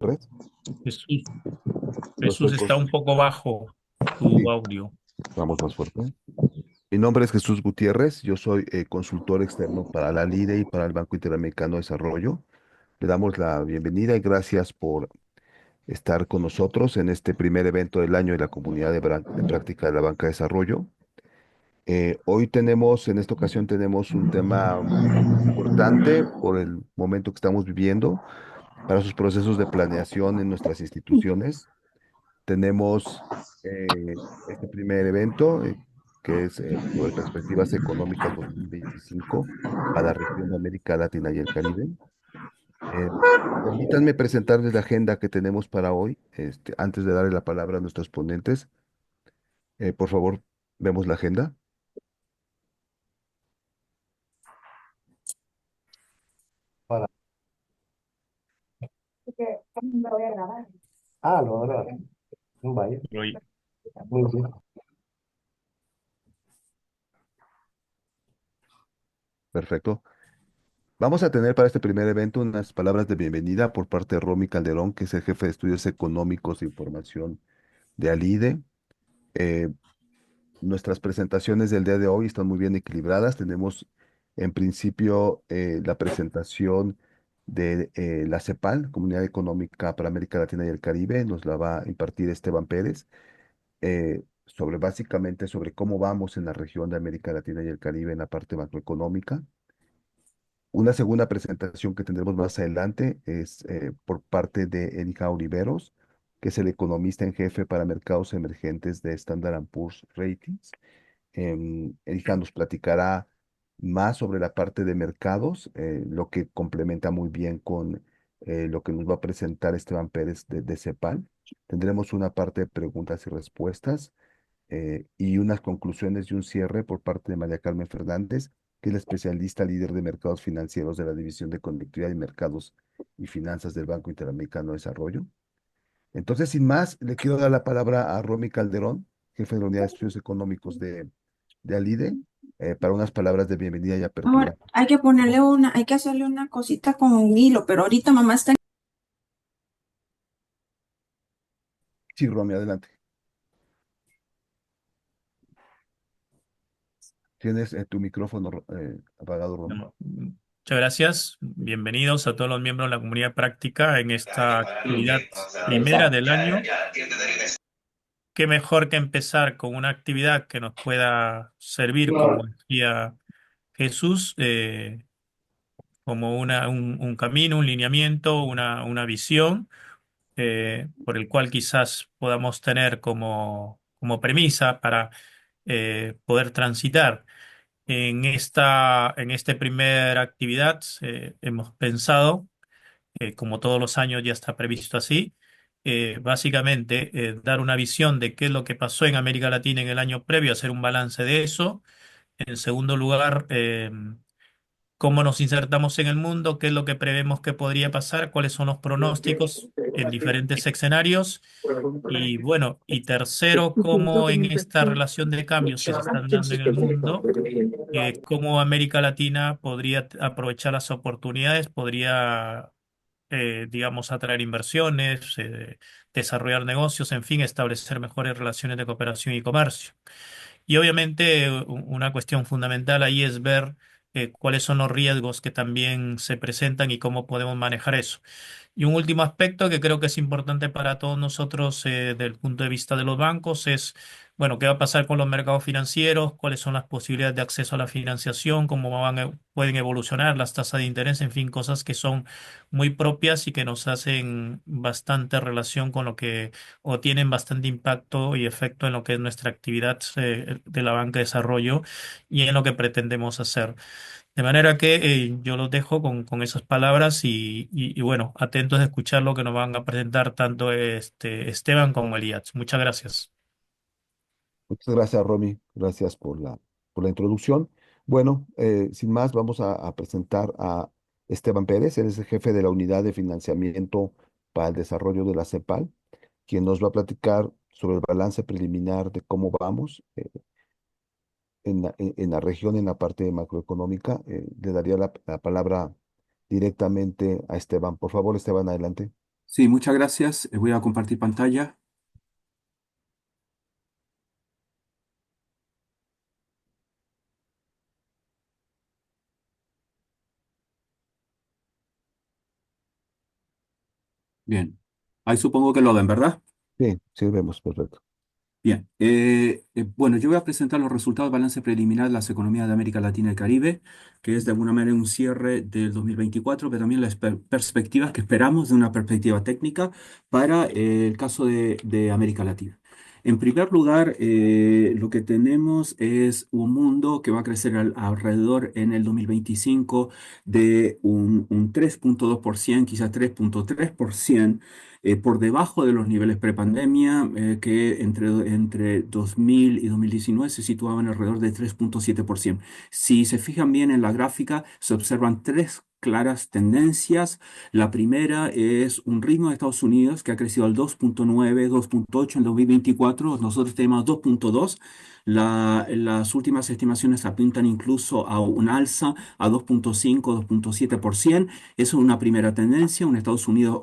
Red. Jesús, Yo Jesús soy, está un poco bajo sí, tu audio. vamos más fuerte. Mi nombre es Jesús Gutiérrez, yo soy consultor externo para la LIDE y para el Banco Interamericano de Desarrollo. Le damos la bienvenida y gracias por estar con nosotros en este primer evento del año de la comunidad de práctica de la banca de desarrollo. Hoy tenemos, en esta ocasión tenemos un tema importante por el momento que estamos viviendo para sus procesos de planeación en nuestras instituciones. Tenemos este primer evento que es sobre perspectivas económicas 2025 para la región de América Latina y el Caribe. Eh, Permítanme presentarles la agenda que tenemos para hoy, antes de darle la palabra a nuestros ponentes. Por favor, vemos la agenda. Para. Lo voy a grabar. Ah, lo voy a grabar. Vaya, Roy. muy bien. Perfecto. Vamos a tener para este primer evento unas palabras de bienvenida por parte de Romy Calderón, que es el jefe de estudios económicos e información de ALIDE. Eh, Nuestras presentaciones del día de hoy están muy bien equilibradas. Tenemos en principio la presentación de la CEPAL, Comunidad Económica para América Latina y el Caribe. Nos la va a impartir Esteban Pérez sobre básicamente sobre cómo vamos en la región de América Latina y el Caribe en la parte macroeconómica. Una segunda presentación que tendremos más adelante es por parte de Erika Oliveros, que es el economista en jefe para mercados emergentes de Standard Poor's Ratings. Erika nos platicará más sobre la parte de mercados, lo que complementa muy bien con lo que nos va a presentar Esteban Pérez de CEPAL. Tendremos una parte de preguntas y respuestas y unas conclusiones y un cierre por parte de María Carmen Fernández, que es la especialista líder de mercados financieros de la División de Conectividad y Mercados y Finanzas del Banco Interamericano de Desarrollo. Entonces, sin más, le quiero dar la palabra a Romy Calderón, jefe de la Unidad de Estudios Económicos de ALIDE, para unas palabras de bienvenida y Ahora, apertura. hay que hacerle una cosita con un hilo, pero ahorita mamá está. Sí, Romy, adelante. Tienes tu micrófono apagado, Romy. No, muchas gracias. Bienvenidos a todos los miembros de la comunidad práctica en esta actividad primera del año. Qué mejor que empezar con una actividad que nos pueda servir, como decía Jesús, como un camino, un lineamiento, una visión por el cual quizás podamos tener como premisa para poder transitar. En esta primera actividad hemos pensado, como todos los años ya está previsto así, básicamente dar una visión de qué es lo que pasó en América Latina en el año previo, hacer un balance de eso. En segundo lugar, cómo nos insertamos en el mundo, qué es lo que prevemos que podría pasar, cuáles son los pronósticos en diferentes escenarios. Y bueno, y tercero, cómo en esta relación de cambios que se están dando en el mundo, cómo América Latina podría aprovechar las oportunidades, podría, digamos, atraer inversiones, desarrollar negocios, en fin, establecer mejores relaciones de cooperación y comercio. Y obviamente una cuestión fundamental ahí es ver cuáles son los riesgos que también se presentan y cómo podemos manejar eso. Y un último aspecto que creo que es importante para todos nosotros desde el punto de vista de los bancos es, bueno, qué va a pasar con los mercados financieros, cuáles son las posibilidades de acceso a la financiación, pueden evolucionar las tasas de interés, en fin, cosas que son muy propias y que nos hacen bastante relación con lo que, o tienen bastante impacto y efecto en lo que es nuestra actividad de la banca de desarrollo y en lo que pretendemos hacer. De manera que yo los dejo con esas palabras y bueno, atentos a escuchar lo que nos van a presentar tanto Esteban como Elías. Muchas gracias. Muchas gracias, Romy. Gracias por la introducción. Bueno, sin más, vamos a presentar a Esteban Pérez. Él es el jefe de la Unidad de Financiamiento para el Desarrollo de la CEPAL, quien nos va a platicar sobre el balance preliminar de cómo vamos en la región, en la parte macroeconómica. Le daría la palabra directamente a Esteban. Por favor, Esteban, adelante. Sí, muchas gracias. Voy a compartir pantalla. Bien. Ahí supongo que lo ven, ¿verdad? Sí, sí, vemos, perfecto. Bien, bueno, yo voy a presentar los resultados del balance preliminar de las economías de América Latina y el Caribe, que es de alguna manera un cierre del 2024, pero también las perspectivas que esperamos de una perspectiva técnica para el caso de América Latina. En primer lugar, lo que tenemos es un mundo que va a crecer alrededor en el 2025 de un 3,2%, quizás 3,3%, por debajo de los niveles prepandemia, que entre 2000 y 2019 se situaban alrededor de 3,7%. Si se fijan bien en la gráfica, se observan tres claras tendencias. La primera es un ritmo de Estados Unidos que ha crecido al 2,9, 2,8 en 2024. Nosotros tenemos 2,2. Las últimas estimaciones apuntan incluso a un alza a 2,5, 2,7%. Eso es una primera tendencia, un Estados Unidos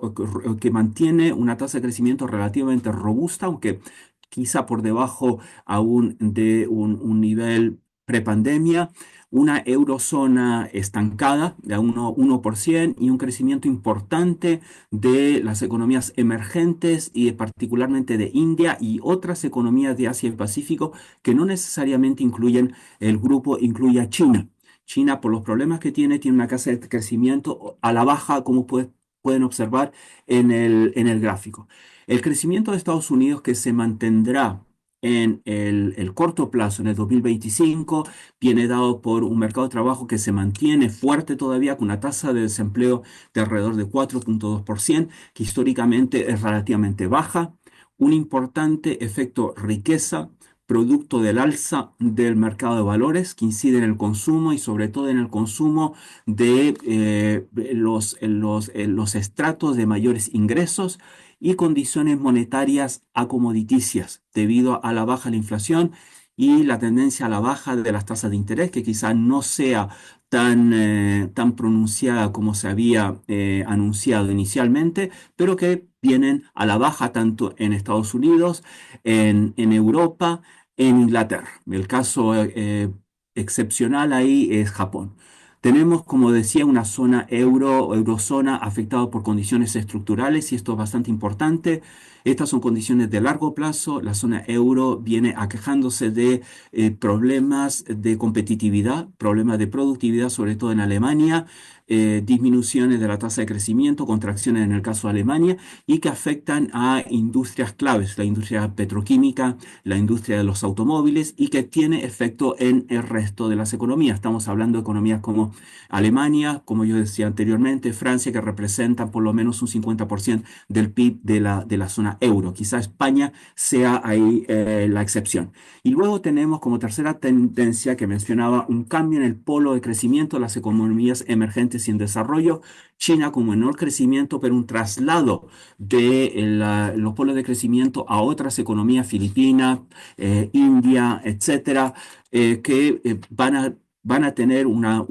que mantiene una tasa de crecimiento relativamente robusta, aunque quizá por debajo aún de un nivel prepandemia, una eurozona estancada de a 1% y un crecimiento importante de las economías emergentes y particularmente de India y otras economías de Asia y Pacífico que no necesariamente incluyen el grupo, incluye a China. China, por los problemas que tiene una tasa de crecimiento a la baja, como pueden observar en el gráfico. El crecimiento de Estados Unidos que se mantendrá en el corto plazo, en el 2025, viene dado por un mercado de trabajo que se mantiene fuerte todavía, con una tasa de desempleo de alrededor de 4,2%, que históricamente es relativamente baja, un importante efecto riqueza producto del alza del mercado de valores que incide en el consumo y sobre todo en el consumo de los estratos de mayores ingresos y condiciones monetarias acomoditicias debido a la baja de la inflación y la tendencia a la baja de las tasas de interés, que quizá no sea tan pronunciada como se había anunciado inicialmente, pero que vienen a la baja tanto en Estados Unidos, en Europa, en Inglaterra. El caso excepcional ahí es Japón. Tenemos, como decía, una zona euro o eurozona afectada por condiciones estructurales y esto es bastante importante. Estas son condiciones de largo plazo. La zona euro viene aquejándose de problemas de competitividad, problemas de productividad, sobre todo en Alemania, disminuciones de la tasa de crecimiento, contracciones en el caso de Alemania y que afectan a industrias claves, la industria petroquímica, la industria de los automóviles y que tiene efecto en el resto de las economías. Estamos hablando de economías como Alemania, como yo decía anteriormente, Francia, que representan por lo menos un 50% del PIB de la zona euro. Quizá España sea ahí la excepción. Y luego tenemos como tercera tendencia que mencionaba un cambio en el polo de crecimiento de las economías emergentes y en desarrollo. China como menor crecimiento, pero un traslado de los polos de crecimiento a otras economías, Filipinas, India, etcétera, que van a tener una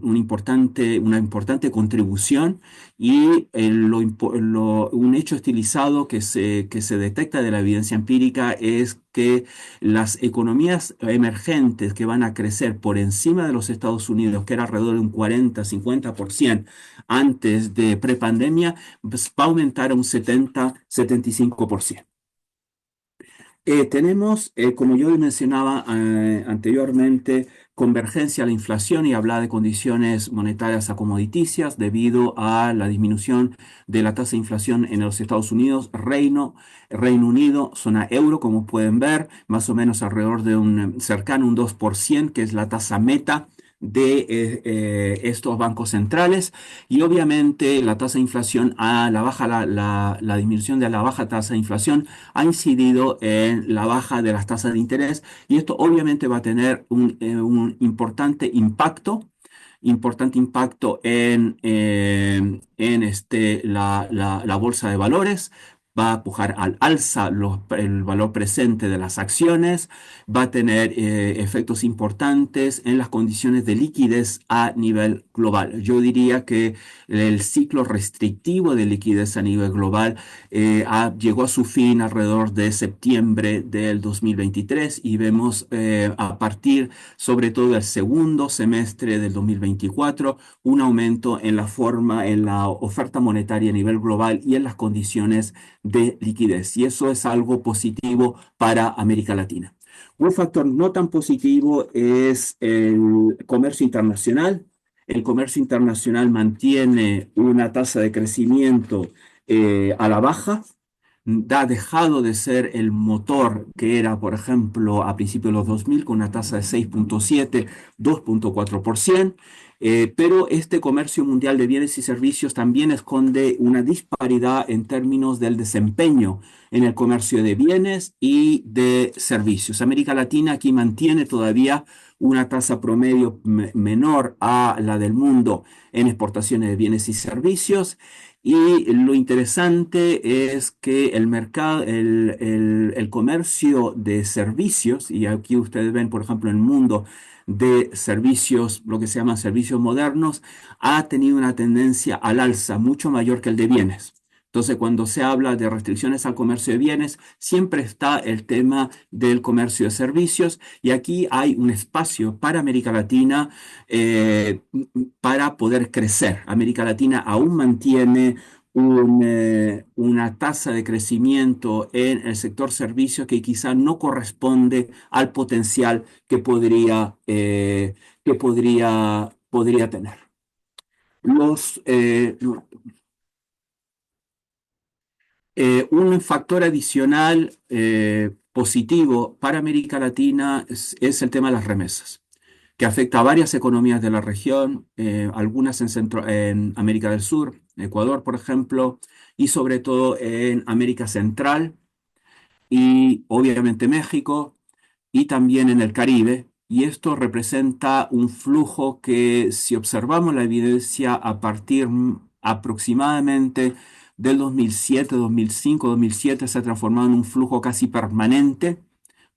importante contribución y un hecho estilizado que se detecta de la evidencia empírica es que las economías emergentes que van a crecer por encima de los Estados Unidos, que era alrededor de un 40-50% antes de prepandemia, pues va a aumentar a un 70-75%. Tenemos, como yo mencionaba anteriormente, convergencia a la inflación y hablaba de condiciones monetarias acomoditicias debido a la disminución de la tasa de inflación en los Estados Unidos, Reino Unido, zona euro, como pueden ver, más o menos alrededor de un cercano un 2%, que es la tasa meta de estos bancos centrales y obviamente la tasa de inflación a la baja la disminución de la baja tasa de inflación ha incidido en la baja de las tasas de interés y esto obviamente va a tener un importante impacto en la bolsa de valores. va a pujar al alza el valor presente de las acciones, va a tener efectos importantes en las condiciones de liquidez a nivel global. Yo diría que el ciclo restrictivo de liquidez a nivel global llegó a su fin alrededor de septiembre del 2023 y vemos a partir sobre todo del segundo semestre del 2024 un aumento en en la oferta monetaria a nivel global y en las condiciones de liquidez. Y eso es algo positivo para América Latina. Un factor no tan positivo es el comercio internacional. El comercio internacional mantiene una tasa de crecimiento a la baja, ha dejado de ser el motor que era, por ejemplo, a principios de los 2000 con una tasa de 6,7, 2,4%, pero este comercio mundial de bienes y servicios también esconde una disparidad en términos del desempeño en el comercio de bienes y de servicios. América Latina aquí mantiene todavía una tasa promedio menor a la del mundo en exportaciones de bienes y servicios. Y lo interesante es que el mercado, el comercio de servicios, y aquí ustedes ven, por ejemplo, el mundo de servicios, lo que se llama servicios modernos, ha tenido una tendencia al alza mucho mayor que el de bienes. Entonces, cuando se habla de restricciones al comercio de bienes, siempre está el tema del comercio de servicios y aquí hay un espacio para América Latina para poder crecer. América Latina aún mantiene una tasa de crecimiento en el sector servicios que quizá no corresponde al potencial podría tener. Los, un factor adicional positivo para América Latina es el tema de las remesas, que afecta a varias economías de la región, algunas en América del Sur, Ecuador, por ejemplo, y sobre todo en América Central y obviamente México y también en el Caribe. Y esto representa un flujo que, si observamos la evidencia a partir aproximadamente del 2007, 2005, 2007, se ha transformado en un flujo casi permanente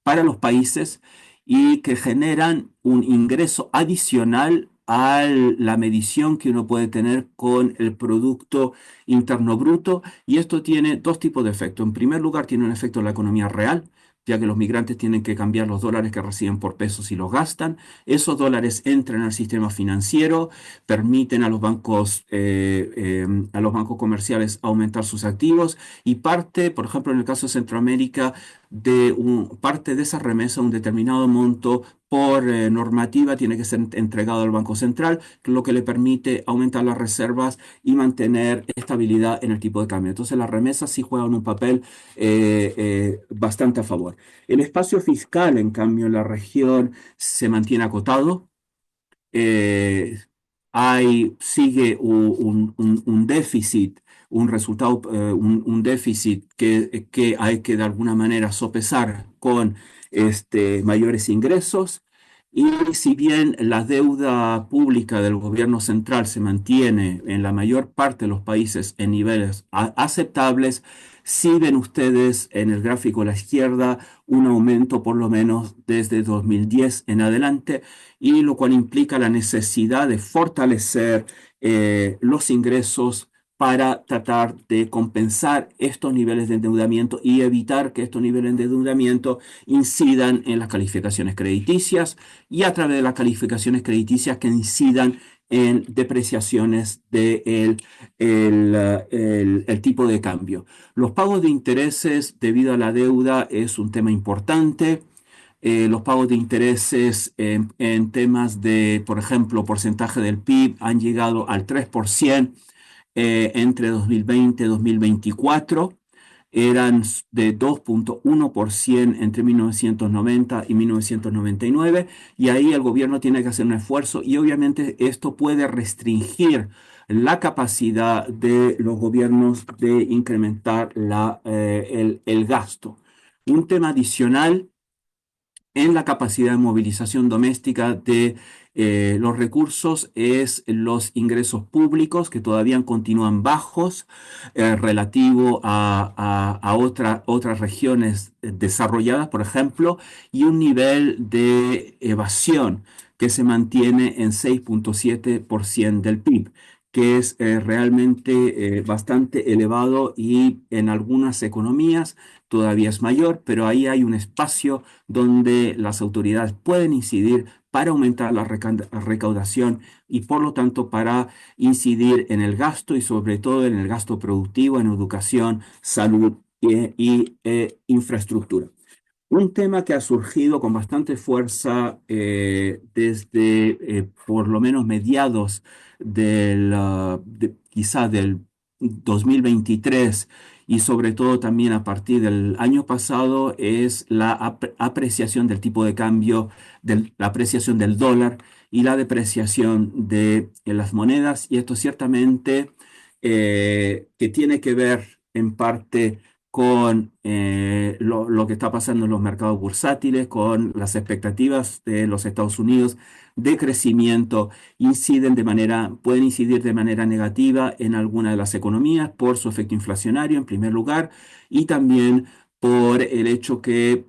para los países y que generan un ingreso adicional a la medición que uno puede tener con el Producto Interno Bruto. Y esto tiene dos tipos de efectos. En primer lugar, tiene un efecto en la economía real, ya que los migrantes tienen que cambiar los dólares que reciben por pesos y los gastan. Esos dólares entran al sistema financiero, permiten a los bancos comerciales aumentar sus activos y parte, por ejemplo, en el caso de Centroamérica, parte de esa remesa, un determinado monto por normativa, tiene que ser entregado al Banco Central, lo que le permite aumentar las reservas y mantener estabilidad en el tipo de cambio. Entonces, las remesas sí juegan un papel bastante a favor. El espacio fiscal, en cambio, en la región se mantiene acotado. eh, Sigue un déficit, un resultado, un déficit que hay que de alguna manera sopesar con mayores ingresos. Y si bien la deuda pública del gobierno central se mantiene en la mayor parte de los países en niveles aceptables, sí ven ustedes en el gráfico a la izquierda un aumento por lo menos desde 2010 en adelante, y lo cual implica la necesidad de fortalecer los ingresos para tratar de compensar estos niveles de endeudamiento y evitar que estos niveles de endeudamiento incidan en las calificaciones crediticias y a través de las calificaciones crediticias que incidan en depreciaciones del el tipo de cambio. Los pagos de intereses debido a la deuda es un tema importante. Los pagos de intereses en temas de, por ejemplo, porcentaje del PIB han llegado al 3% entre 2020 y 2024. Eran de 2,1% entre 1990 y 1999, y ahí el gobierno tiene que hacer un esfuerzo y obviamente esto puede restringir la capacidad de los gobiernos de incrementar el gasto. Un tema adicional en la capacidad de movilización doméstica de los recursos es los ingresos públicos, que todavía continúan bajos relativo a otras regiones desarrolladas, por ejemplo, y un nivel de evasión que se mantiene en 6,7% del PIB, que es realmente bastante elevado y en algunas economías todavía es mayor, pero ahí hay un espacio donde las autoridades pueden incidir para aumentar la recaudación y por lo tanto para incidir en el gasto y sobre todo en el gasto productivo, en educación, salud y infraestructura. Un tema que ha surgido con bastante fuerza desde por lo menos mediados quizá del 2023 y sobre todo también a partir del año pasado es la apreciación del tipo de cambio, la apreciación del dólar y la depreciación de las monedas. Y esto ciertamente que tiene que ver en parte con lo que está pasando en los mercados bursátiles, con las expectativas de los Estados Unidos de crecimiento, pueden incidir de manera negativa en alguna de las economías por su efecto inflacionario en primer lugar y también por el hecho que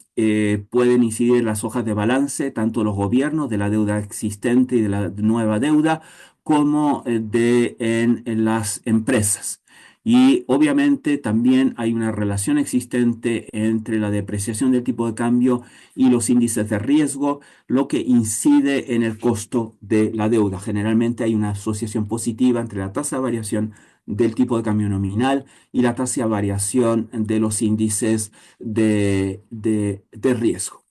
pueden incidir en las hojas de balance, tanto los gobiernos de la deuda existente y de la nueva deuda, como en las empresas. Y obviamente también hay una relación existente entre la depreciación del tipo de cambio y los índices de riesgo, lo que incide en el costo de la deuda. Generalmente hay una asociación positiva entre la tasa de variación del tipo de cambio nominal y la tasa de variación de los índices de riesgo.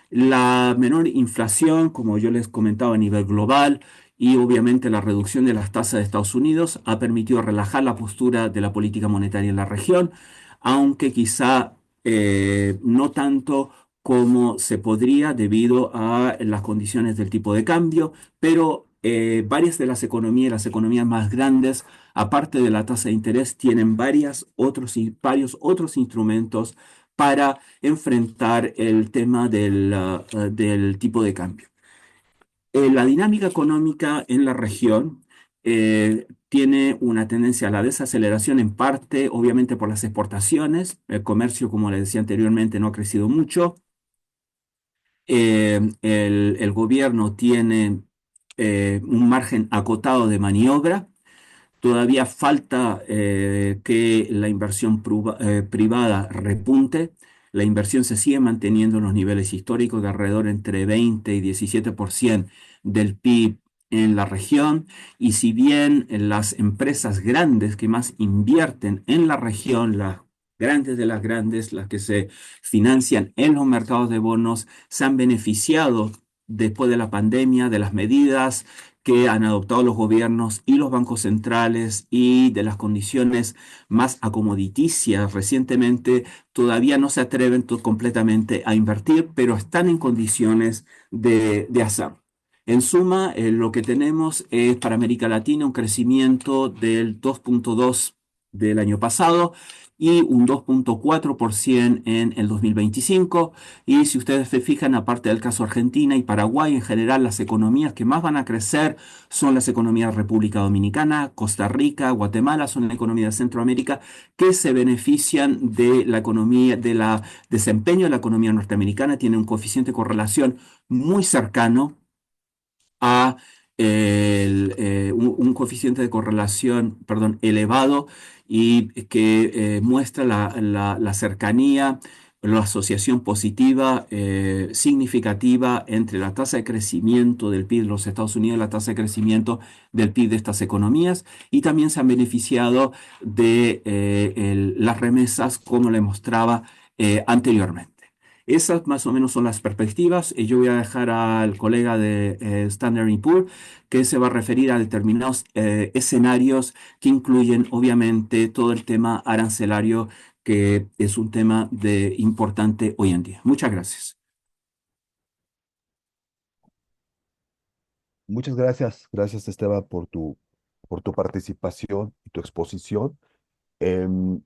La menor inflación, como yo les comentaba a nivel global, y obviamente la reducción de las tasas de Estados Unidos ha permitido relajar la postura de la política monetaria en la región, aunque quizá no tanto como se podría debido a las condiciones del tipo de cambio, pero varias de las economías más grandes, aparte de la tasa de interés, tienen varios otros instrumentos para enfrentar el tema del tipo de cambio. La dinámica económica en la región tiene una tendencia a la desaceleración en parte, obviamente por las exportaciones. El comercio, como les decía anteriormente, no ha crecido mucho. El gobierno tiene un margen acotado de maniobra. Todavía falta que la inversión privada repunte. La inversión se sigue manteniendo en los niveles históricos de alrededor entre 20 y 17% del PIB en la región. Y si bien las empresas grandes que más invierten en la región, las grandes de las grandes, las que se financian en los mercados de bonos, se han beneficiado después de la pandemia de las medidas que han adoptado los gobiernos y los bancos centrales y de las condiciones más acomoditicias recientemente, todavía no se atreven completamente a invertir, pero están en condiciones de hacerlo. En suma, lo que tenemos es para América Latina un crecimiento del 2,2 del año pasado y un 2,4% en el 2025. Y si ustedes se fijan, aparte del caso Argentina y Paraguay, en general las economías que más van a crecer son las economías de República Dominicana, Costa Rica, Guatemala, son las economías de Centroamérica que se benefician de la economía, del desempeño de la economía norteamericana, tiene un coeficiente de correlación muy cercano a un coeficiente de correlación, perdón, elevado y que muestra la cercanía, la asociación positiva significativa entre la tasa de crecimiento del PIB de los Estados Unidos y la tasa de crecimiento del PIB de estas economías y también se han beneficiado de las remesas como le mostraba anteriormente. Esas más o menos son las perspectivas. Y yo voy a dejar al colega de Standard Poor's que se va a referir a determinados escenarios que incluyen obviamente todo el tema arancelario, que es un tema importante hoy en día. Muchas gracias. Muchas gracias. Gracias, Esteban, por tu participación y tu exposición. Em,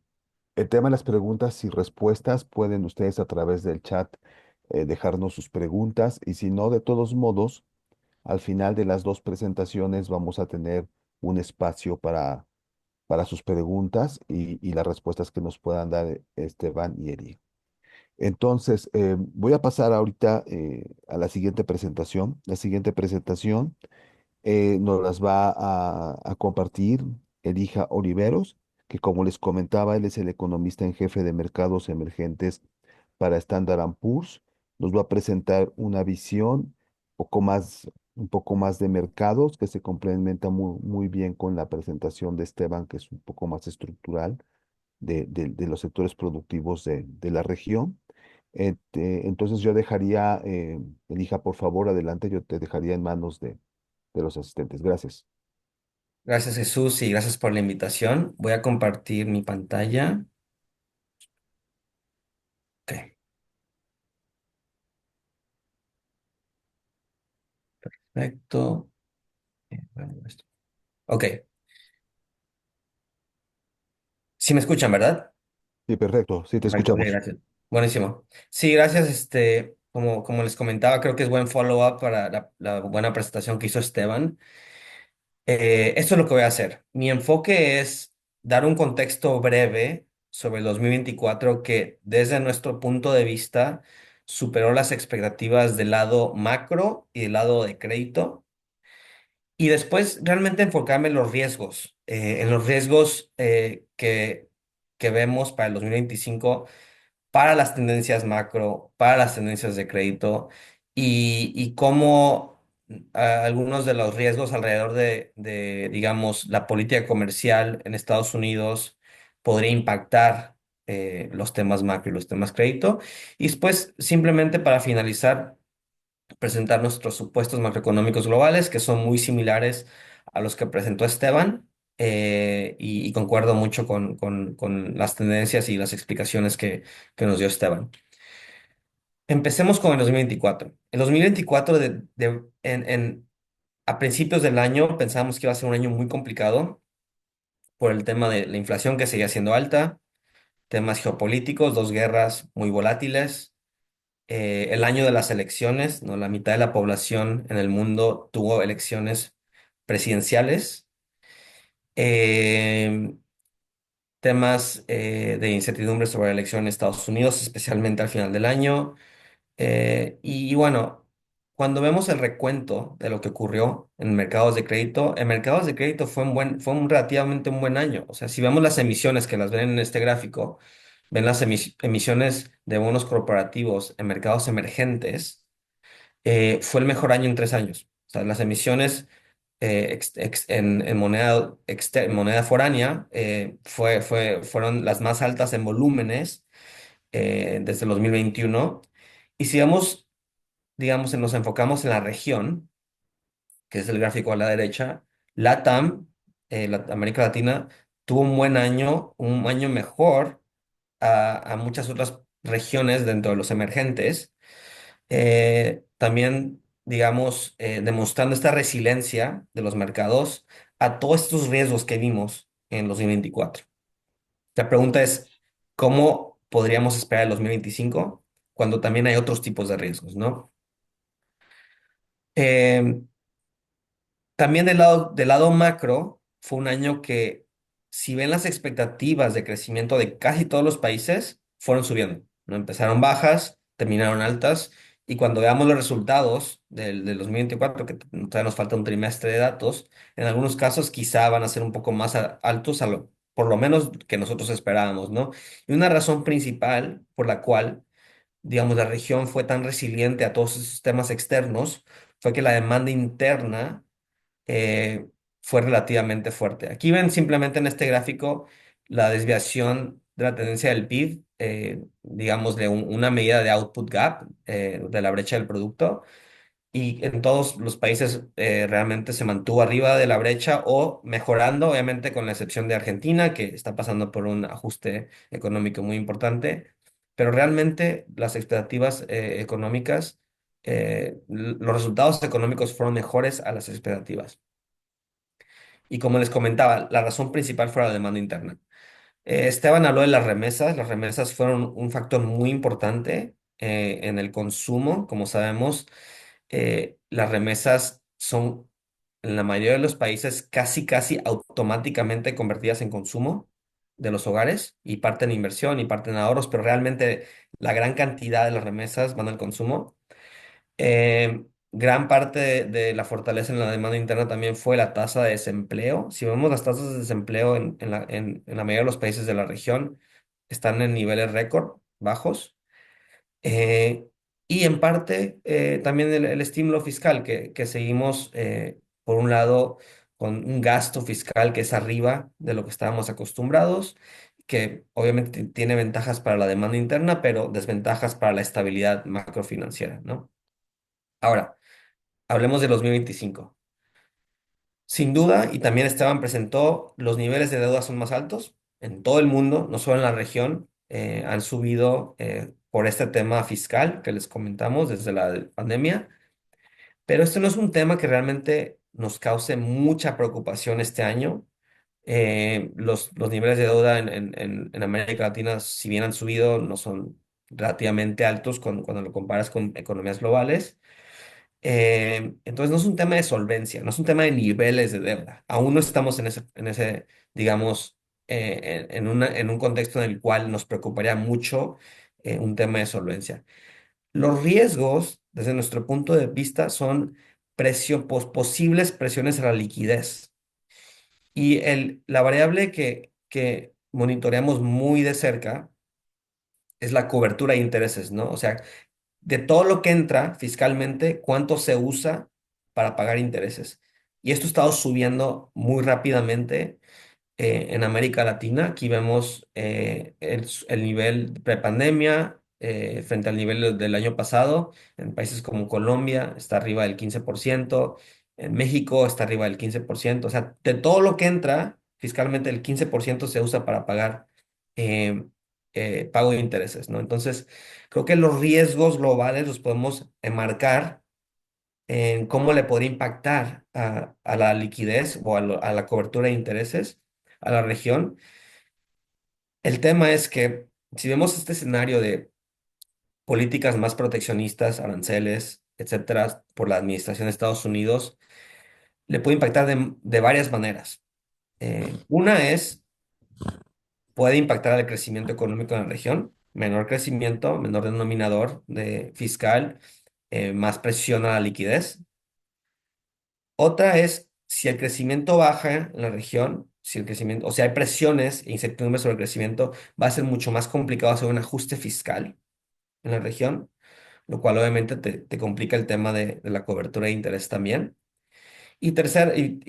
el tema de las preguntas y respuestas pueden ustedes a través del chat dejarnos sus preguntas y si no, de todos modos, al final de las dos presentaciones vamos a tener un espacio para sus preguntas y las respuestas que nos puedan dar Esteban y Eri. Entonces, voy a pasar ahorita a la siguiente presentación. La siguiente presentación nos las va a compartir Elija Oliveros, que como les comentaba, él es el economista en jefe de mercados emergentes para Standard Poor's. Nos va a presentar una visión un poco más de mercados que se complementa muy bien con la presentación de Esteban, que es un poco más estructural de los sectores productivos de la región. Entonces yo dejaría, Elija, por favor, adelante, yo te dejaría en manos de los asistentes. Gracias. Gracias, Jesús, y gracias por la invitación. Voy a compartir mi pantalla. Ok, perfecto. Bueno, Ok, sí me escuchan, ¿verdad? Sí, perfecto. Sí, te Perfecto, ok, escuchamos. gracias. Buenísimo. Sí, gracias. Como les comentaba, creo que es buen follow-up para la buena presentación que hizo Esteban. Esto es lo que voy a hacer. Mi enfoque es dar un contexto breve sobre el 2024 que desde nuestro punto de vista superó las expectativas del lado macro y del lado de crédito. Y después realmente enfocarme en los riesgos que vemos para el 2025 para las tendencias macro, para las tendencias de crédito y cómo algunos de los riesgos alrededor digamos, la política comercial en Estados Unidos podría impactar los temas macro y los temas crédito. Y después, simplemente para finalizar, presentar nuestros supuestos macroeconómicos globales, que son muy similares a los que presentó Esteban, y concuerdo mucho con las tendencias y las explicaciones que nos dio Esteban. Empecemos con el 2024. El 2024, a principios del año, pensábamos que iba a ser un año muy complicado por el tema de la inflación que seguía siendo alta, temas geopolíticos, dos guerras muy volátiles, el año de las elecciones, ¿no? La mitad de la población en el mundo tuvo elecciones presidenciales. Eh, temas de incertidumbre sobre la elección en Estados Unidos, especialmente al final del año. Y bueno, cuando vemos el recuento de lo que ocurrió en mercados de crédito, en mercados de crédito fue un relativamente un buen año. O sea, si vemos las emisiones que las ven en este gráfico, ven las emisiones de bonos corporativos en mercados emergentes, fue el mejor año en 3 años. O sea, las emisiones en moneda foránea fueron las más altas en volúmenes desde el 2021. Y si vamos, digamos, nos enfocamos en la región, que es el gráfico a la derecha, LATAM, América Latina, tuvo un buen año, un año mejor a muchas otras regiones dentro de los emergentes, también, digamos, demostrando esta resiliencia de los mercados a todos estos riesgos que vimos en 2024. La pregunta es, ¿cómo podríamos esperar el 2025 cuando también hay otros tipos de riesgos, ¿no? Eh, También del lado macro, fue un año que, si ven las expectativas de crecimiento de casi todos los países, fueron subiendo, ¿no? Empezaron bajas, terminaron altas, y cuando veamos los resultados del 2024, que todavía nos falta un trimestre de datos, en algunos casos quizá van a ser un poco más altos, por lo menos que nosotros esperábamos, ¿no? Y una razón principal por la cual, digamos, la región fue tan resiliente a todos esos temas externos fue que la demanda interna eh, fue relativamente fuerte. Aquí ven simplemente en este gráfico la desviación de la tendencia del PIB, digamos, de una medida de output gap, de la brecha del producto, y en todos los países realmente se mantuvo arriba de la brecha o mejorando, obviamente con la excepción de Argentina, que está pasando por un ajuste económico muy importante, pero realmente las expectativas económicas, los resultados económicos fueron mejores a las expectativas. Y como les comentaba, la razón principal fue la demanda interna. Esteban habló de las remesas. Las remesas fueron un factor muy importante en el consumo. Como sabemos, las remesas son en la mayoría de los países casi automáticamente convertidas en consumo de los hogares y parte en inversión y parte en ahorros, pero realmente la gran cantidad de las remesas van al consumo. Gran parte de la fortaleza en la demanda interna también fue la tasa de desempleo. Si vemos las tasas de desempleo en la mayoría de los países de la región, están en niveles récord bajos. Eh, y en parte también el estímulo fiscal, que seguimos, por un lado, con un gasto fiscal que es arriba de lo que estábamos acostumbrados, que obviamente tiene ventajas para la demanda interna, pero desventajas para la estabilidad macrofinanciera, ¿no? Ahora, hablemos de 2025. Sin duda, y también Esteban presentó, los niveles de deuda son más altos en todo el mundo, no solo en la región. Han subido por este tema fiscal que les comentamos desde la pandemia, pero esto no es un tema que realmente nos cause mucha preocupación este año. Los niveles de deuda en América Latina, si bien han subido, no son relativamente altos cuando lo comparas con economías globales. Entonces no es un tema de solvencia, no es un tema de niveles de deuda. Aún no estamos en ese, digamos, en un contexto en el cual nos preocuparía mucho un tema de solvencia. Los riesgos, desde nuestro punto de vista, son posibles presiones a la liquidez. Y la variable que monitoreamos muy de cerca es la cobertura de intereses, ¿no? O sea, de todo lo que entra fiscalmente, cuánto se usa para pagar intereses. Y esto ha estado subiendo muy rápidamente en América Latina. Aquí vemos el nivel prepandemia frente al nivel del año pasado. En países como Colombia está arriba del 15%, en México está arriba del 15%. O sea, de todo lo que entra fiscalmente, el 15% se usa para pagar eh, pago de intereses, ¿no? Entonces, creo que los riesgos globales los podemos enmarcar en cómo le podría impactar a la liquidez o a la cobertura de intereses a la región. El tema es que si vemos este escenario de políticas más proteccionistas, aranceles, etcétera, por la administración de Estados Unidos, le puede impactar de varias maneras. Una es, puede impactar al crecimiento económico en la región, menor crecimiento, menor denominador de fiscal, más presión a la liquidez. Otra es si el crecimiento baja en la región, si el crecimiento, o sea, hay presiones e incertidumbre sobre el crecimiento, va a ser mucho más complicado hacer un ajuste fiscal en la región, lo cual obviamente te complica el tema de la cobertura de interés también. Y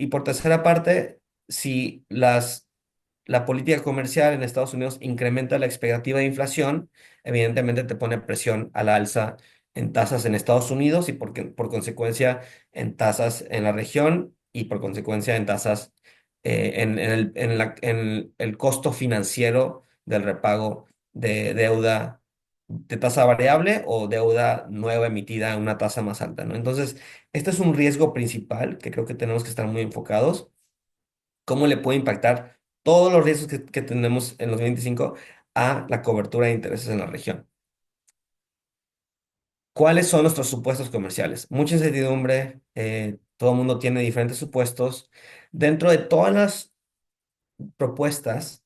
por tercera parte, si la política comercial en Estados Unidos incrementa la expectativa de inflación, evidentemente te pone presión a la alza en tasas en Estados Unidos y por consecuencia en tasas en la región y por consecuencia en tasas en el costo financiero del repago de deuda de tasa variable o deuda nueva emitida a una tasa más alta, ¿no? Entonces, este es un riesgo principal que creo que tenemos que estar muy enfocados. ¿Cómo le puede impactar todos los riesgos que tenemos en los 25 a la cobertura de intereses en la región? ¿Cuáles son nuestros supuestos comerciales? Mucha incertidumbre, todo el mundo tiene diferentes supuestos. Dentro de todas las propuestas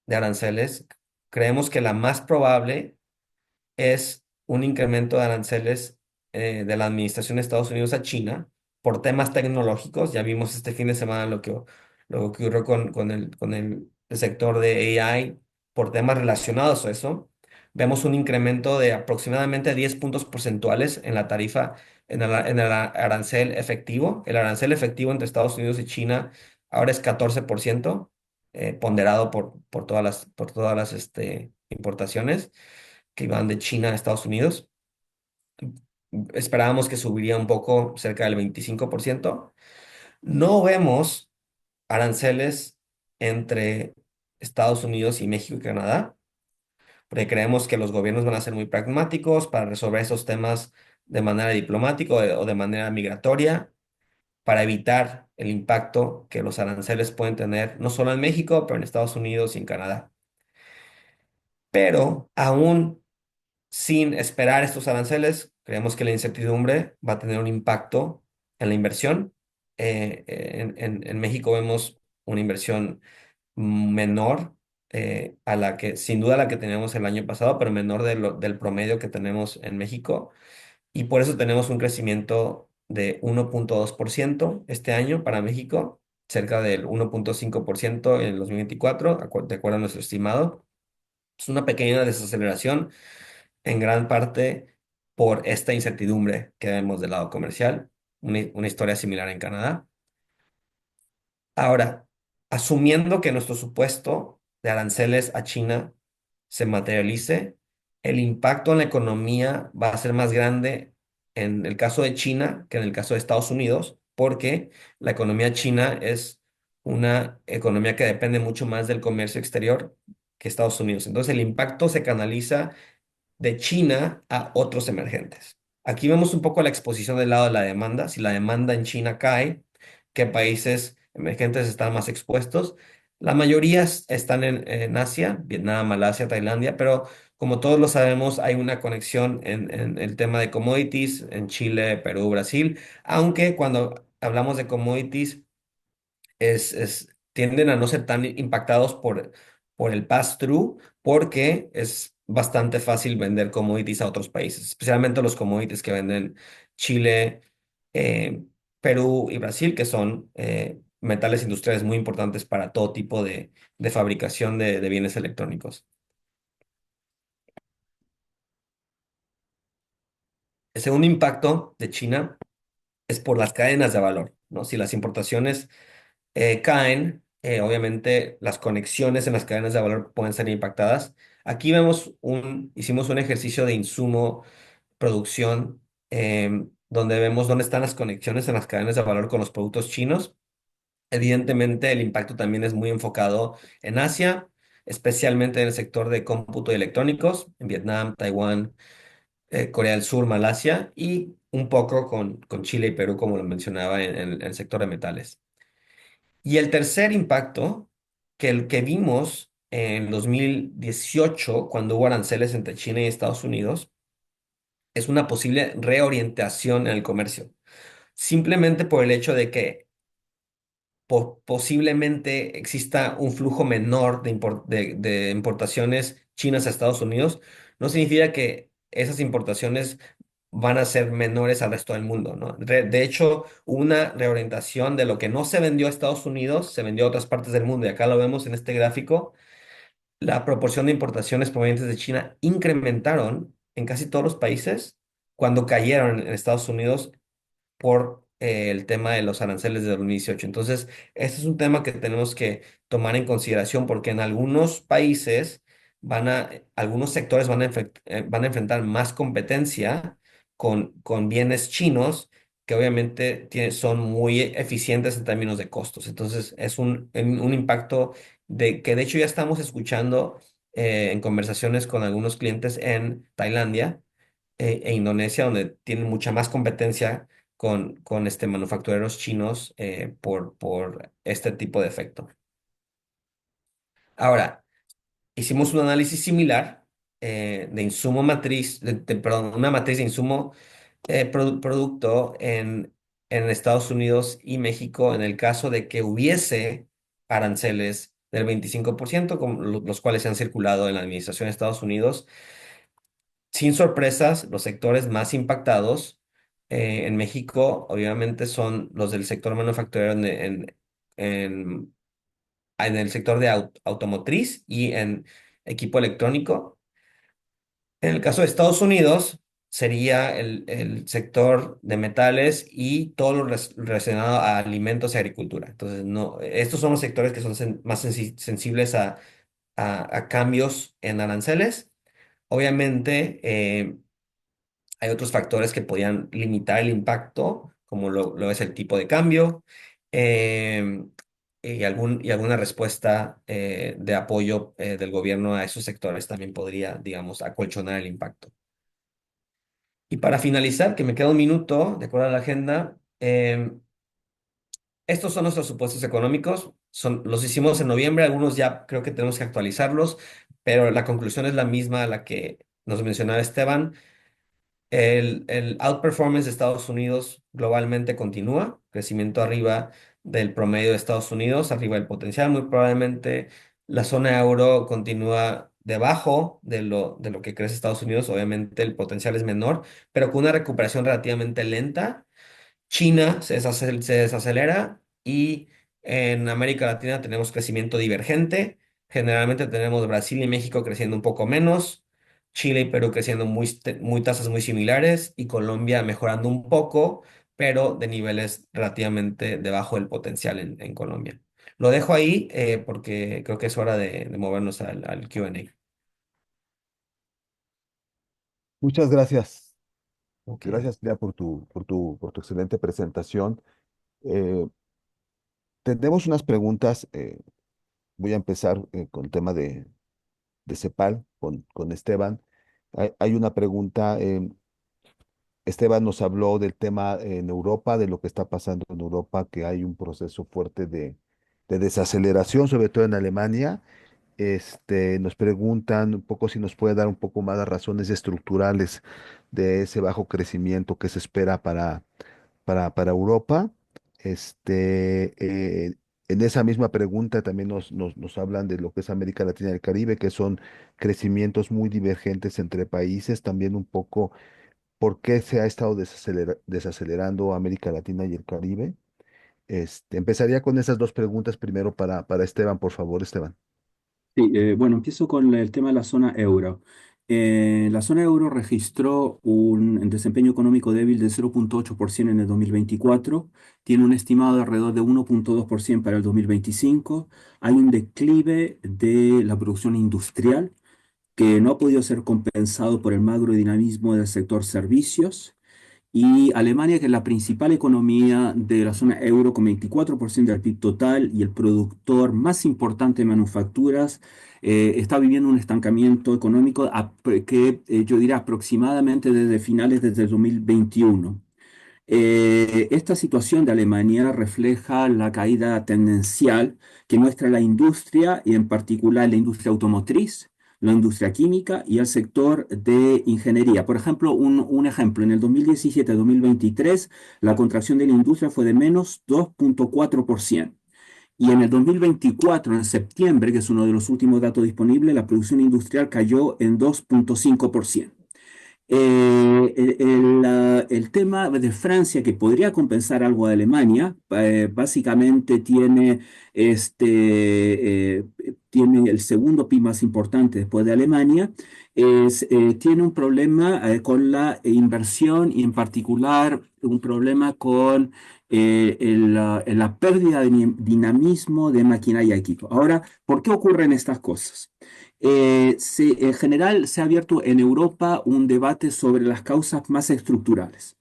de aranceles, creemos que la más probable es un incremento de aranceles de la administración de Estados Unidos a China por temas tecnológicos. Ya vimos este fin de semana lo que ocurrió con el sector de AI por temas relacionados a eso. Vemos un incremento de aproximadamente 10 puntos porcentuales en la tarifa, en el arancel efectivo. El arancel efectivo entre Estados Unidos y China ahora es 14%, ponderado por todas las importaciones que van de China a Estados Unidos. Esperábamos que subiría un poco, cerca del 25%. No vemos aranceles entre Estados Unidos y México y Canadá, porque creemos que los gobiernos van a ser muy pragmáticos para resolver esos temas de manera diplomática o de manera migratoria, para evitar el impacto que los aranceles pueden tener, no solo en México, pero en Estados Unidos y en Canadá. Pero aún sin esperar estos aranceles, creemos que la incertidumbre va a tener un impacto en la inversión. En México vemos una inversión menor a la que, sin duda, la que teníamos el año pasado, pero menor del promedio que tenemos en México. Y por eso tenemos un crecimiento de 1,2% este año para México, cerca del 1,5% en el 2024, de acuerdo a nuestro estimado. Es una pequeña desaceleración, en gran parte por esta incertidumbre que vemos del lado comercial, una historia similar en Canadá. Ahora, asumiendo que nuestro supuesto de aranceles a China se materialice, el impacto en la economía va a ser más grande en el caso de China que en el caso de Estados Unidos, porque la economía china es una economía que depende mucho más del comercio exterior que Estados Unidos. Entonces, el impacto se canaliza de China a otros emergentes. Aquí vemos un poco la exposición del lado de la demanda. Si la demanda en China cae, ¿qué países emergentes están más expuestos? La mayoría están en Asia, Vietnam, Malasia, Tailandia, pero como todos lo sabemos, hay una conexión en el tema de commodities en Chile, Perú, Brasil, aunque cuando hablamos de commodities, tienden a no ser tan impactados por el pass-through, porque es bastante fácil vender commodities a otros países, especialmente los commodities que venden Chile, eh, Perú y Brasil, que son metales industriales muy importantes para todo tipo de fabricación de bienes electrónicos. El segundo impacto de China es por las cadenas de valor, ¿no? Si las importaciones caen, obviamente las conexiones en las cadenas de valor pueden ser impactadas. Aquí hicimos un ejercicio de insumo, producción, donde vemos dónde están las conexiones en las cadenas de valor con los productos chinos. Evidentemente, el impacto también es muy enfocado en Asia, especialmente en el sector de cómputo y electrónicos, en Vietnam, Taiwán, Corea del Sur, Malasia, y un poco con Chile y Perú, como lo mencionaba en el sector de metales. Y el tercer impacto, que el que vimos en 2018, cuando hubo aranceles entre China y Estados Unidos, es una posible reorientación en el comercio. Simplemente por el hecho de que posiblemente exista un flujo menor de importaciones chinas a Estados Unidos, no significa que esas importaciones van a ser menores al resto del mundo, ¿no? De hecho, una reorientación de lo que no se vendió a Estados Unidos, se vendió a otras partes del mundo, y acá lo vemos en este gráfico. La proporción de importaciones provenientes de China incrementaron en casi todos los países cuando cayeron en Estados Unidos por el tema de los aranceles de 2018. Entonces, este es un tema que tenemos que tomar en consideración, porque en algunos países algunos sectores van a enfrentar más competencia con bienes chinos que obviamente son muy eficientes en términos de costos. Entonces, es un impacto que de hecho ya estamos escuchando en conversaciones con algunos clientes en Tailandia e Indonesia, donde tienen mucha más competencia con manufactureros chinos por este tipo de efecto. Ahora, hicimos un análisis similar de insumo matriz, perdón, una matriz de insumo producto en Estados Unidos y México en el caso de que hubiese aranceles del 25%, como los cuales se han circulado en la administración de Estados Unidos. Sin sorpresas, los sectores más impactados en México, obviamente, son los del sector manufacturero en, en el sector de automotriz y en equipo electrónico. En el caso de Estados Unidos, sería el sector de metales y todo lo relacionado a alimentos y agricultura. Entonces, no, estos son los sectores que son más sensibles a cambios en aranceles. Obviamente, hay otros factores que podían limitar el impacto, como lo es el tipo de cambio, em, y alguna respuesta de apoyo del gobierno a esos sectores también podría, digamos, acolchonar el impacto. Y para finalizar, que me queda un minuto, de acuerdo a la agenda, estos son nuestros supuestos económicos. Los hicimos en noviembre, algunos ya creo que tenemos que actualizarlos, pero la conclusión es la misma a la que nos mencionaba Esteban, el outperformance de Estados Unidos globalmente continúa, crecimiento arriba del promedio de Estados Unidos, arriba del potencial. Muy probablemente la zona euro continúa debajo de lo que crece Estados Unidos. Obviamente el potencial es menor, pero con una recuperación relativamente lenta. China se desacelera y en América Latina tenemos crecimiento divergente. Generalmente tenemos Brasil y México creciendo un poco menos, Chile y Perú creciendo muy tasas muy similares y Colombia mejorando un poco, pero de niveles relativamente debajo del potencial en Colombia. Lo dejo ahí porque creo que es hora de movernos al Q&A. Muchas gracias. Ok. Gracias, Lea, por tu excelente presentación. Eh, Tenemos unas preguntas. Voy a empezar con el tema de CEPAL, con Esteban. Hay una pregunta. Esteban nos habló del tema en Europa, de lo que está pasando en Europa, que hay un proceso fuerte de desaceleración, sobre todo en Alemania. Nos preguntan un poco si nos puede dar un poco más de razones estructurales de ese bajo crecimiento que se espera para Europa. Este, eh, en esa misma pregunta también nos hablan de lo que es América Latina y el Caribe, que son crecimientos muy divergentes entre países, también un poco por qué se ha estado desacelerando América Latina y el Caribe. Empezaría con esas dos preguntas primero para Esteban, por favor, Esteban. Sí, bueno, empiezo con el tema de la zona euro. La zona euro registró un desempeño económico débil de 0,8% en el 2024, tiene un estimado de alrededor de 1,2% para el 2025. Hay un declive de la producción industrial que no ha podido ser compensado por el magro dinamismo del sector servicios. Y Alemania, que es la principal economía de la zona euro con 24% del PIB total y el productor más importante de manufacturas, está viviendo un estancamiento económico que yo diría aproximadamente desde finales desde el 2021. Esta situación de Alemania refleja la caída tendencial que muestra la industria y en particular la industria automotriz, la industria química y el sector de ingeniería. Por ejemplo, un ejemplo, en el 2017-2023 la contracción de la industria fue de menos 2,4%. Y en el 2024, en septiembre, que es uno de los últimos datos disponibles, la producción industrial cayó en 2,5%. El tema de Francia, que podría compensar algo de Alemania, básicamente tiene el segundo PIB más importante después de Alemania, tiene un problema con la inversión y en particular un problema con la pérdida de dinamismo de maquinaria y equipo. Ahora, ¿por qué ocurren estas cosas? En general se ha abierto en Europa un debate sobre las causas más estructurales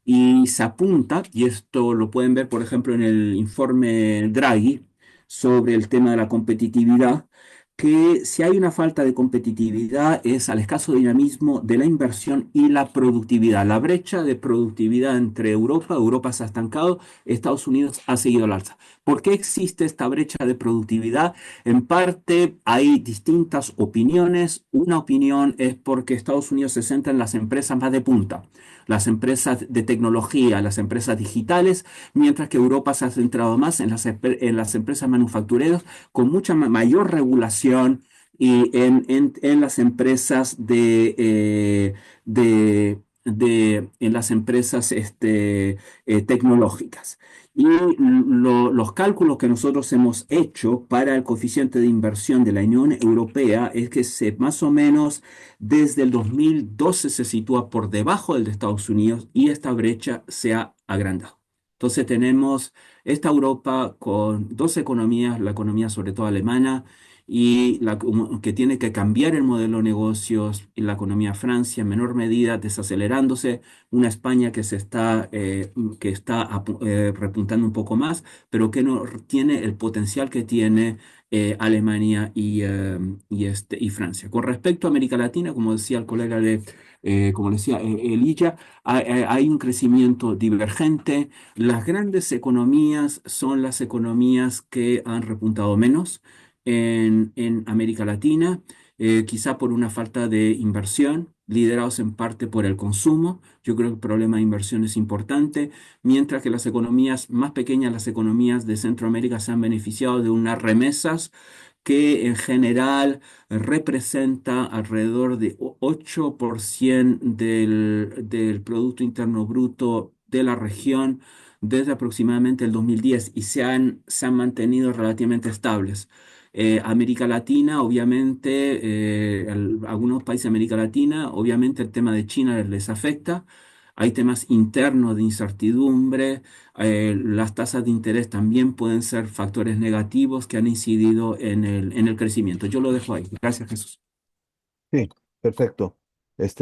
y se apunta, y esto lo pueden ver por ejemplo en el informe Draghi sobre el tema de la competitividad, que si hay una falta de competitividad es al escaso dinamismo de la inversión y la productividad. La brecha de productividad entre Europa se ha estancado, Estados Unidos ha seguido al alza. ¿Por qué existe esta brecha de productividad? En parte hay distintas opiniones. Una opinión es porque Estados Unidos se centra en las empresas más de punta, las empresas de tecnología, las empresas digitales, mientras que Europa se ha centrado más en las empresas manufactureras con mucha mayor regulación y en las empresas en las empresas tecnológicas. Y los cálculos que nosotros hemos hecho para el coeficiente de inversión de la Unión Europea es que más o menos desde el 2012 se sitúa por debajo del de Estados Unidos y esta brecha se ha agrandado. Entonces tenemos esta Europa con dos economías, la economía sobre todo alemana y que tiene que cambiar el modelo de negocios, y la economía Francia en menor medida desacelerándose, una España que está repuntando un poco más, pero que no tiene el potencial que tiene Alemania y Francia. Con respecto a América Latina, como decía el colega como decía Elilla, hay un crecimiento divergente. Las grandes economías son las economías que han repuntado menos en América Latina quizá por una falta de inversión, liderados en parte por el consumo. Yo creo que el problema de inversión es importante, mientras que las economías más pequeñas, las economías de Centroamérica, se han beneficiado de unas remesas que en general representa alrededor de 8% del Producto Interno Bruto de la región desde aproximadamente el 2010 y se han mantenido relativamente estables. América Latina, obviamente, algunos países de América Latina, obviamente el tema de China les afecta. Hay temas internos de incertidumbre, las tasas de interés también pueden ser factores negativos que han incidido en el crecimiento. Yo lo dejo ahí. Gracias, Jesús. Sí, perfecto.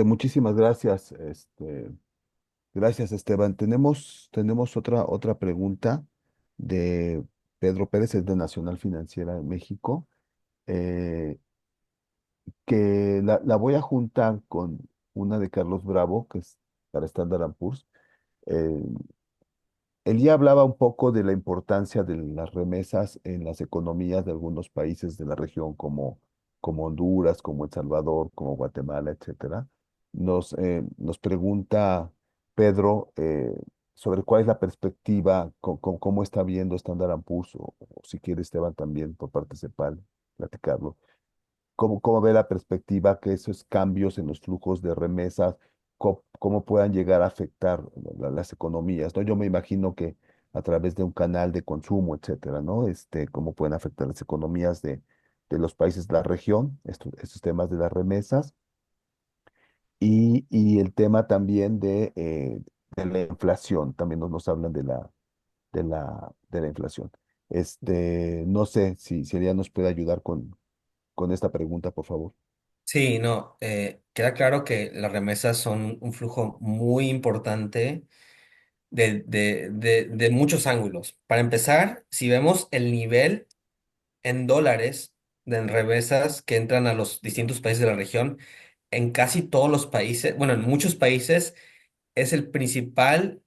Muchísimas gracias, gracias, Esteban. Tenemos otra pregunta de Pedro Pérez, es de Nacional Financiera de México, eh, que la voy a juntar con una de Carlos Bravo, que es para Standard Poor's. Eh, Él ya hablaba un poco de la importancia de las remesas en las economías de algunos países de la región, como Honduras, como El Salvador, como Guatemala, etcétera. Nos pregunta Pedro sobre cuál es la perspectiva, cómo está viendo Standard Poor's, o si quiere Esteban también por parte de CEPAL platicarlo. ¿Cómo ve la perspectiva que esos cambios en los flujos de remesas, cómo puedan llegar a afectar las economías, ¿no? Yo me imagino que a través de un canal de consumo, etcétera, ¿no? Cómo pueden afectar las economías de los países de la región, estos temas de las remesas, y el tema también de la inflación, también nos hablan de la inflación. No sé si ella nos puede ayudar con esta pregunta, por favor. Sí, no, queda claro que las remesas son un flujo muy importante de muchos ángulos. Para empezar, si vemos el nivel en dólares de remesas que entran a los distintos países de la región, en casi todos los países, bueno, en muchos países es el principal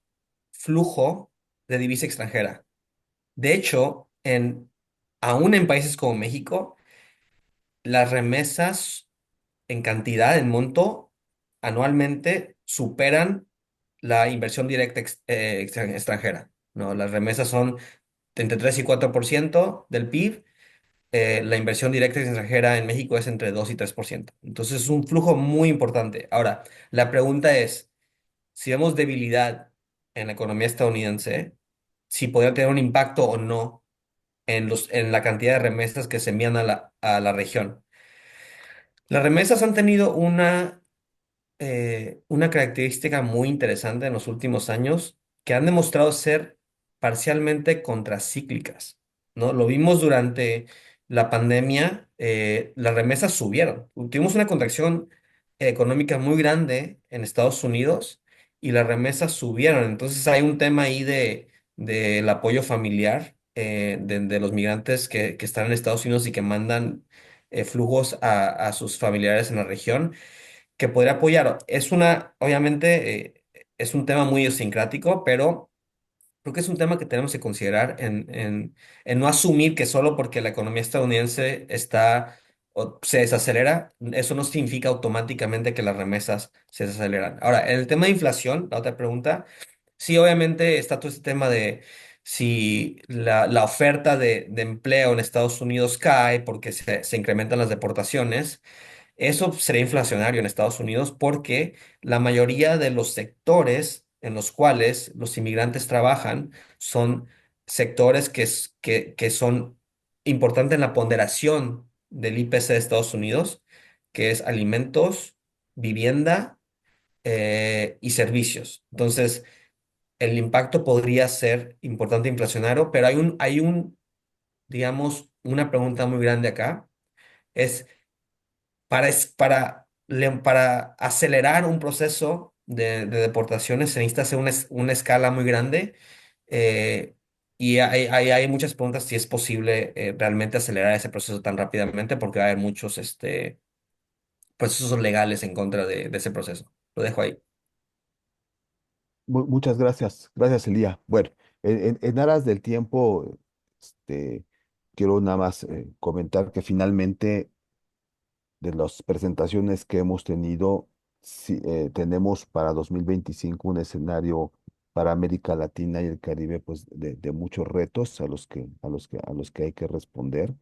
flujo de divisa extranjera. De hecho, aún en países como México, las remesas en cantidad, en monto, anualmente superan la inversión directa extranjera, ¿no? Las remesas son entre 3 y 4% del PIB. La inversión directa extranjera en México es entre 2 y 3%. Entonces es un flujo muy importante. Ahora, la pregunta es, si vemos debilidad en la economía estadounidense, si podría tener un impacto o no en la cantidad de remesas que se envían a la región. Las remesas han tenido una característica muy interesante en los últimos años que han demostrado ser parcialmente contracíclicas, ¿no? Lo vimos durante la pandemia, las remesas subieron. Tuvimos una contracción económica muy grande en Estados Unidos y las remesas subieron. Entonces hay un tema ahí del apoyo familiar de los migrantes que están en Estados Unidos y que mandan flujos a sus familiares en la región que podría apoyar. Obviamente, es un tema muy idiosincrático, pero creo que es un tema que tenemos que considerar en no asumir que solo porque la economía estadounidense está o se desacelera, eso no significa automáticamente que las remesas se desaceleran. Ahora, en el tema de inflación, la otra pregunta, sí, obviamente está todo este tema de si la oferta de empleo en Estados Unidos cae porque se incrementan las deportaciones. Eso sería inflacionario en Estados Unidos porque la mayoría de los sectores en los cuales los inmigrantes trabajan son sectores que son importantes en la ponderación del IPC de Estados Unidos, que es alimentos, vivienda y servicios. Entonces, el impacto podría ser importante inflacionario, pero digamos, una pregunta muy grande acá. Es para acelerar un proceso de deportaciones se necesita hacer una escala muy grande y hay muchas preguntas si es posible realmente acelerar ese proceso tan rápidamente porque va a haber muchos procesos legales en contra de ese proceso. Lo dejo ahí. Muchas gracias, gracias Elía. Bueno, en aras del tiempo, este, quiero nada más comentar que finalmente de las presentaciones que hemos tenido, sí, tenemos para 2025 un escenario para América Latina y el Caribe, pues de muchos retos a los que hay que responder.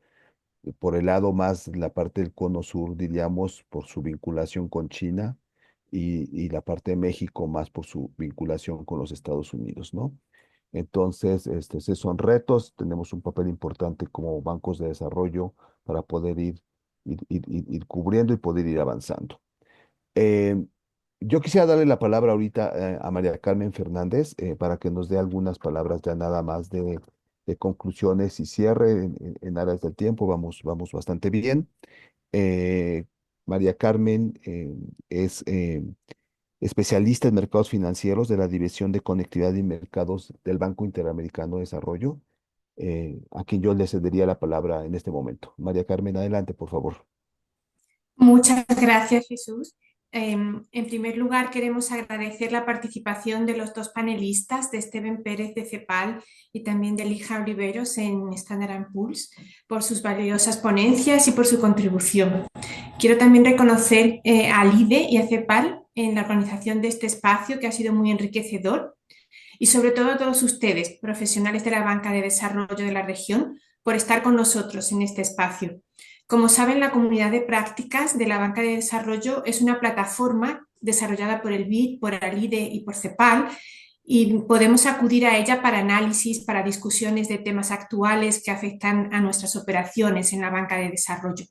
Por el lado más, la parte del cono sur, diríamos, por su vinculación con China y la parte de México más por su vinculación con los Estados Unidos, ¿no? Entonces, esos son retos, tenemos un papel importante como bancos de desarrollo para poder ir cubriendo y poder ir avanzando. Eh, yo quisiera darle la palabra ahorita a María Carmen Fernández para que nos dé algunas palabras ya nada más de conclusiones y cierre en aras del tiempo. Vamos bastante bien. Eh, María Carmen es especialista en mercados financieros de la División de Conectividad y Mercados del Banco Interamericano de Desarrollo, a quien yo le cedería la palabra en este momento. María Carmen, adelante, por favor. Muchas gracias, Jesús. En primer lugar, queremos agradecer la participación de los dos panelistas, de Esteban Pérez de CEPAL y también de Lija Oliveros en Standard & Poor's, por sus valiosas ponencias y por su contribución. Quiero también reconocer al IDE y a CEPAL en la organización de este espacio, que ha sido muy enriquecedor, y sobre todo a todos ustedes, profesionales de la banca de desarrollo de la región, por estar con nosotros en este espacio. Como saben, la comunidad de prácticas de la banca de desarrollo es una plataforma desarrollada por el BID, por ALIDE y por CEPAL, y podemos acudir a ella para análisis, para discusiones de temas actuales que afectan a nuestras operaciones en la banca de desarrollo.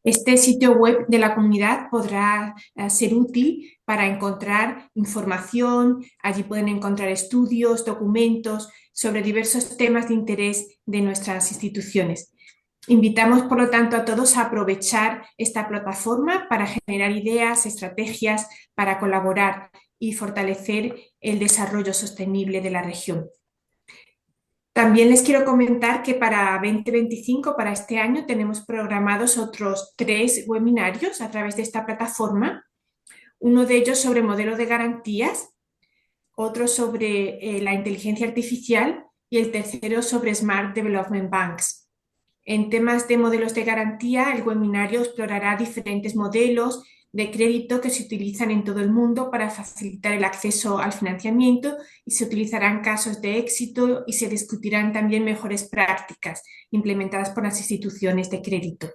Este sitio web de la comunidad podrá ser útil para encontrar información. Allí pueden encontrar estudios, documentos sobre diversos temas de interés de nuestras instituciones. Invitamos, por lo tanto, a todos a aprovechar esta plataforma para generar ideas, estrategias, para colaborar y fortalecer el desarrollo sostenible de la región. También les quiero comentar que para 2025, para este año, tenemos programados otros 3 webinarios a través de esta plataforma. Uno de ellos sobre modelo de garantías, otro sobre la inteligencia artificial y el tercero sobre Smart Development Banks. En temas de modelos de garantía, el webinario explorará diferentes modelos de crédito que se utilizan en todo el mundo para facilitar el acceso al financiamiento, y se utilizarán casos de éxito y se discutirán también mejores prácticas implementadas por las instituciones de crédito.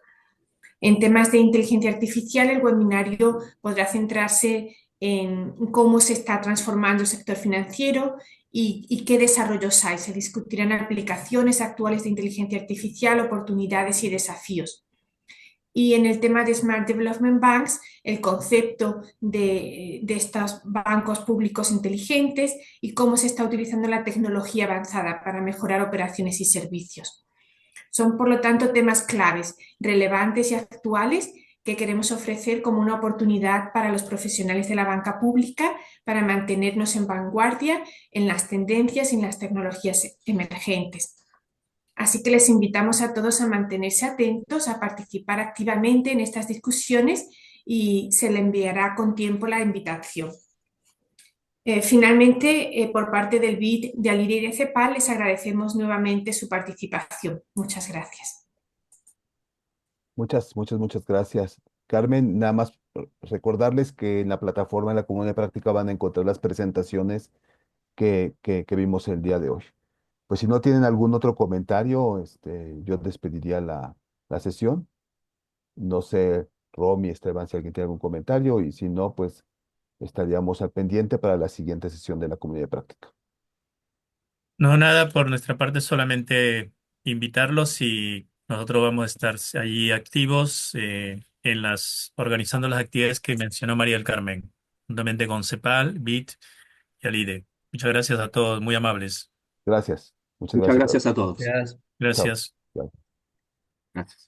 En temas de inteligencia artificial, el webinario podrá centrarse en cómo se está transformando el sector financiero y qué desarrollos hay. Se discutirán aplicaciones actuales de inteligencia artificial, oportunidades y desafíos. Y en el tema de Smart Development Banks, el concepto de estos bancos públicos inteligentes y cómo se está utilizando la tecnología avanzada para mejorar operaciones y servicios. Son, por lo tanto, temas claves, relevantes y actuales que queremos ofrecer como una oportunidad para los profesionales de la banca pública para mantenernos en vanguardia en las tendencias y en las tecnologías emergentes. Así que les invitamos a todos a mantenerse atentos, a participar activamente en estas discusiones, y se le enviará con tiempo la invitación. Finalmente, por parte del BID, de ALIDE y de CEPAL, les agradecemos nuevamente su participación. Muchas gracias. Muchas gracias. Carmen, nada más recordarles que en la plataforma, en la comunidad de práctica, van a encontrar las presentaciones que vimos el día de hoy. Pues si no tienen algún otro comentario, yo despediría la sesión. No sé, Romy, Esteban, si alguien tiene algún comentario, y si no, pues estaríamos al pendiente para la siguiente sesión de la comunidad de práctica. No, nada, por nuestra parte solamente invitarlos, y nosotros vamos a estar allí activos organizando las actividades que mencionó María del Carmen, juntamente con CEPAL, BIT y ALIDE. Muchas gracias a todos, muy amables. Gracias. Muchas Muchas gracias a todos. gracias a todos. Gracias. Chao. Gracias. Chao. Gracias.